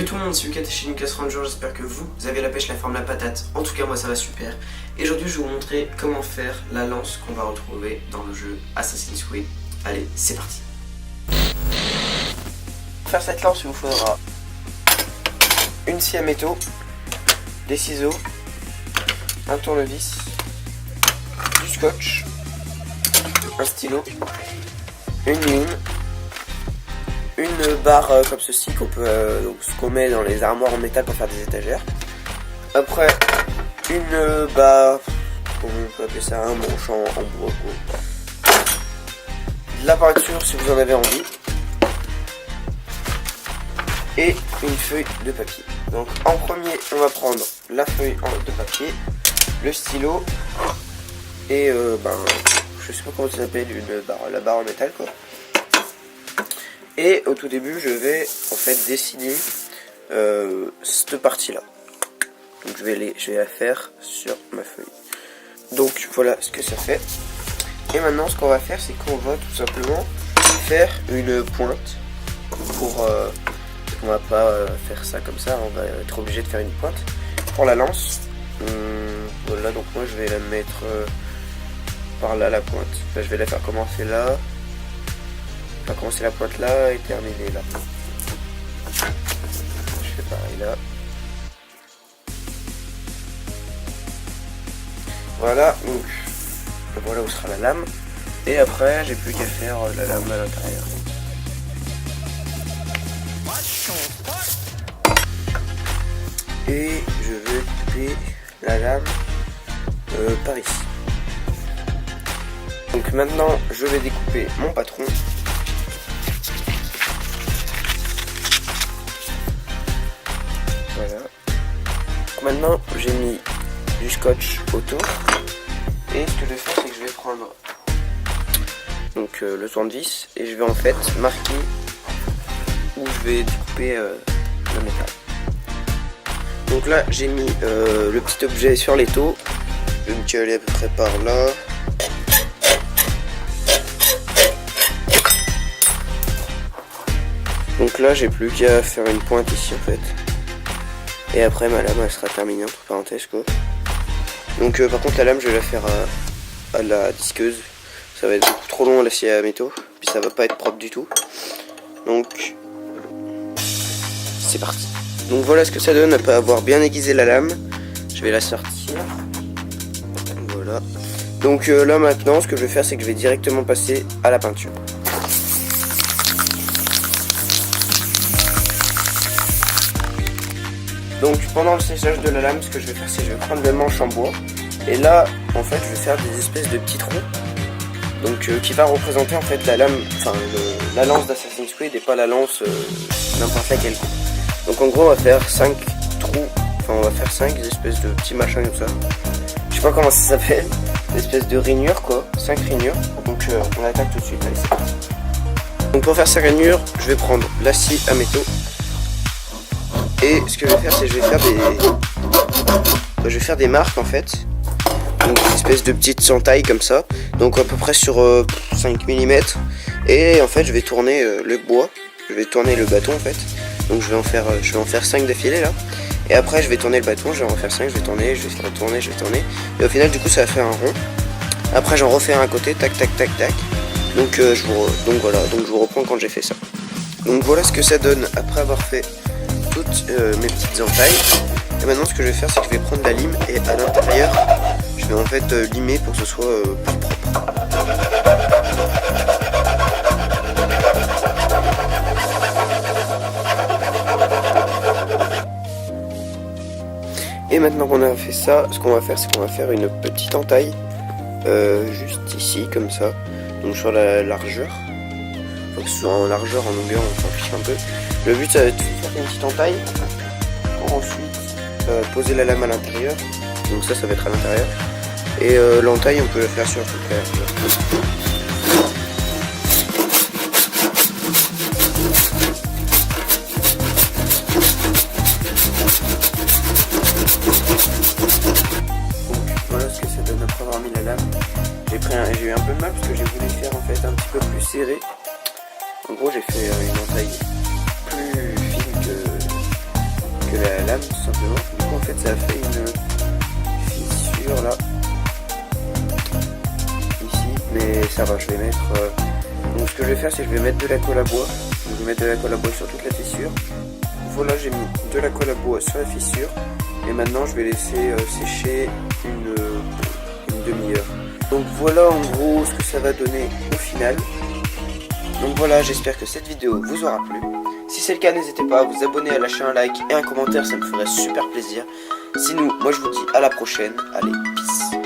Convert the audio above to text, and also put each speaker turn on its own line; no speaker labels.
Que tout le monde, c'est Lucas chez Lucas Ranger, j'espère que vous avez la pêche, la forme, la patate. En tout cas moi ça va super. Et aujourd'hui je vais vous montrer comment faire la lance qu'on va retrouver dans le jeu Assassin's Creed. Allez, c'est parti. Pour faire cette lance il vous faudra une scie à métaux, des ciseaux, un tournevis, du scotch, un stylo, une ligne, une barre comme ceci ce qu'on met dans les armoires en métal pour faire des étagères. Après une barre, on peut appeler ça un manche en bois quoi. De la peinture si vous en avez envie. Et une feuille de papier. Donc en premier on va prendre la feuille de papier, le stylo et je sais pas comment ça s'appelle, la barre en métal quoi. Et au tout début je vais en fait dessiner cette partie là. Donc je vais la faire sur ma feuille. Donc voilà ce que ça fait. Et maintenant ce qu'on va faire c'est qu'on va tout simplement faire une pointe pour on va pas faire ça comme ça, on va être obligé de faire une pointe pour la lance. Voilà, donc moi je vais la mettre par là, la pointe. Là, je vais la faire commencer là, on va commencer la pointe là et terminer là. Je fais pareil là. Voilà, donc voilà où sera la lame. Et après j'ai plus qu'à faire la lame à l'intérieur. Et je vais couper la lame par ici. Donc maintenant je vais découper mon patron. Voilà. Maintenant j'ai mis du scotch autour. Et ce que je vais faire c'est que je vais prendre donc le tournevis et je vais en fait marquer où je vais découper le métal. Donc là j'ai mis le petit objet sur l'étau. Je vais me tirer à peu près par là. Donc là j'ai plus qu'à faire une pointe ici en fait. Et après ma lame elle sera terminée entre parenthèses quoi. Donc par contre la lame je vais la faire à la disqueuse. Ça va être beaucoup trop long à la scie à métaux. Puis ça va pas être propre du tout. Donc c'est parti. Donc voilà ce que ça donne après avoir bien aiguisé la lame. Je vais la sortir. Voilà. Donc là maintenant ce que je vais faire c'est que je vais directement passer à la peinture. Donc pendant le séchage de la lame ce que je vais faire c'est que je vais prendre le manche en bois. Et là en fait je vais faire des espèces de petits trous. Donc qui va représenter en fait la lame, enfin la lance d'Assassin's Creed et pas la lance n'importe laquelle. Donc en gros on va faire 5 trous, enfin on va faire 5 espèces de petits machins comme ça. Je sais pas comment ça s'appelle, des espèces de rainures quoi, 5 rainures. Donc on attaque tout de suite, allez c'est parti. Donc pour faire ces rainures, je vais prendre la scie à métaux. Et ce que je vais faire c'est que je vais faire des marques en fait. Donc des espèces de petites entailles comme ça. Donc à peu près sur 5 mm. Et en fait je vais tourner le bois, je vais tourner le bâton en fait. Donc je vais en faire 5 d'affilée là. Et après je vais tourner le bâton, je vais en faire 5, je vais tourner, je vais faire tourner, je vais tourner. Et au final du coup ça va faire un rond. Après j'en refais un à côté, tac tac tac tac. Donc voilà, donc je vous reprends quand j'ai fait ça. Donc voilà ce que ça donne après avoir fait toutes mes petites entailles. Et maintenant ce que je vais faire c'est que je vais prendre la lime et à l'intérieur je vais en fait limer pour que ce soit plus propre. Et maintenant qu'on a fait ça, ce qu'on va faire c'est qu'on va faire une petite entaille juste ici comme ça. Donc sur la largeur. Faut que ce soit en largeur, en longueur, on s'en fiche un peu. Le but ça va être de faire une petite entaille pour ensuite poser la lame à l'intérieur. Donc ça va être à l'intérieur. Et l'entaille on peut la faire sur toute la largeur. Après avoir mis la lame, j'ai eu un peu de mal parce que j'ai voulu faire en fait un petit peu plus serré. En gros j'ai fait une entaille plus fine que la lame tout simplement. Du coup en fait ça a fait une fissure là. Ici, mais ça va, je vais mettre... Donc ce que je vais faire c'est que je vais mettre de la colle à bois. Donc, je vais mettre de la colle à bois sur toute la fissure. Voilà, j'ai mis de la colle à bois sur la fissure. Et maintenant je vais laisser sécher une demi-heure. Donc voilà en gros ce que ça va donner au final. Donc voilà, j'espère que cette vidéo vous aura plu. Si c'est le cas, n'hésitez pas à vous abonner, à lâcher un like et un commentaire, ça me ferait super plaisir. Sinon, moi je vous dis à la prochaine. Allez, peace.